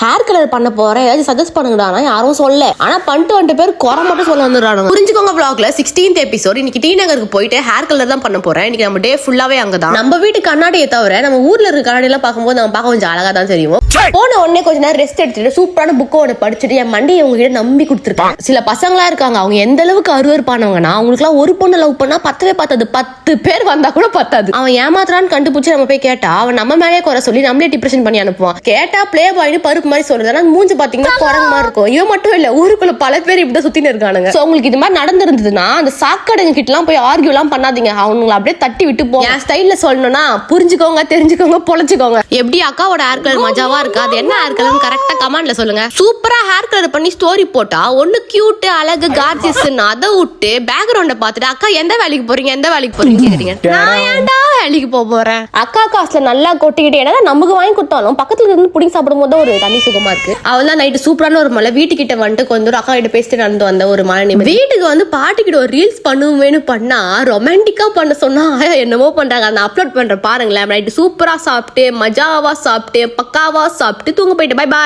Hair colour பண்ண போறேன், ஏதாச்சும் சஜஸ்ட் பண்ணுங்கடா. யாரும் சொல்ல, ஆனா பண்ணிட்டு பேர் குறை மட்டும் சொல்ல வந்துடுறாங்க. புரிஞ்சுக்கோங்க. vlogல 16th எபிசோட். இன்னைக்கு டி நகருக்கு போயிட்டு ஹேர் கலர் தான் பண்ண போறேன். இன்னைக்கு நம்ம டே ஃபுல்லாவே அங்கதான். நம்ம வீட்டு கண்ணாடியை தவிர நம்ம ஊர்ல இருக்க கண்ணாடி எல்லாம் பார்க்கும்போது நம்ம பார்க்க கொஞ்சம் அழகா தான் தெரியும். போன உடனே கொஞ்ச நேரம் ரெஸ்ட் எடுத்துட்டு சூப்பரான புக் ஒன்று படிச்சுட்டு என் மண்டியை உங்ககிட்ட நம்பி கொடுத்துருக்கேன். சில பசங்களா இருக்காங்க, அவங்க எந்த அளவுக்கு அருவருப்பானவங்கன்னா அவங்களுக்கு எல்லாம் ஒரு பொண்ணு லவ் பண்ணா 10 பத்தாது, 10 பேர் வந்தா கூட பத்தாது. அவன் ஏமாத்துறான்னு கண்டுபிடிச்சு நம்ம போய் கேட்டா அவன் நம்ம மேலே குறை சொல்லி நம்மளே டிப்ரெஷன் பண்ணி அனுப்புவான். கேட்டா பிளே பாய்னு பருப்பு மாதிரி சொல்றதுனா மூஞ்சி பாத்தீங்கன்னா குரங்கு மாதிரி இருக்கும். இவன் மட்டும் இல்ல, ஊருக்குள்ள பல பேர் இப்படி சுத்தின்னு இருக்கானுங்க. சோ உங்களுக்கு இது மாதிரி நடந்திருந்ததுன்னா அந்த சாக்கடைங்க கிட்ட எல்லாம் போய் ஆர்கியூ எல்லாம் பண்ணாதீங்க. அவங்களை அப்படியே தட்டி விட்டு போ. என் ஸ்டைல்ல சொல்லணும்னா புரிஞ்சுக்கோங்க, தெரிஞ்சுக்கோங்க, பொழைச்சுக்கோங்க. எப்படி அக்காவோட ஹேர் கலர் மஜாவா இருக்கா? அது என்ன ஹேர் கலர் கரெக்டா கமெண்ட்ல சொல்லுங்க. சூப்பரா ஹேர் கலர் பண்ணி ஸ்டோரி போட்டா ஒண்ணு கியூட் அழகு கார்ஜியஸ் அதை விட்டு பேக்ரவுண்ட பாத்துட்டு அக்கா எந்த வேலைக்கு போறீங்க, எந்த வேலைக்கு போறீங்க கேக்குறீங்க. நான் ஏன்டா வேலைக்கு போறேன்? அக்கா காசுல நல்லா கொட்டிக்கிட்டு ஏன்னா நமக்கு வாங்கி கொடுத்தாலும் பக்கத்துல இருந்து புடிங்கி சாப்பிடும் போது ஒரு தனி சுகமா இருக்கு. அவள்தான் நைட்டு சூப்பரான ஒரு மலை வீட்டுக்கிட்ட வந்துட்டு கொஞ்சம் அக்கா கிட்ட பேசிட்டு நடந்து வந்த ஒரு மலை நிமிடம். வீட்டுக்கு வந்து பாட்டிக்கிட்ட ஒரு ரீல்ஸ் பண்ணுவேன்னு பண்ணா ரொமான்டிக்கா பண்ண சொன்னா என்னமோ பண்றாங்க. நான் அப்லோட் பண்றேன் பாருங்களேன். நைட்டு சூப்பரா சாப்பிட்டு மஜாவா சாப்பிட்டு பக்காவா சாப்பிட்டு தூங்க போயிட்டு பை பாய்.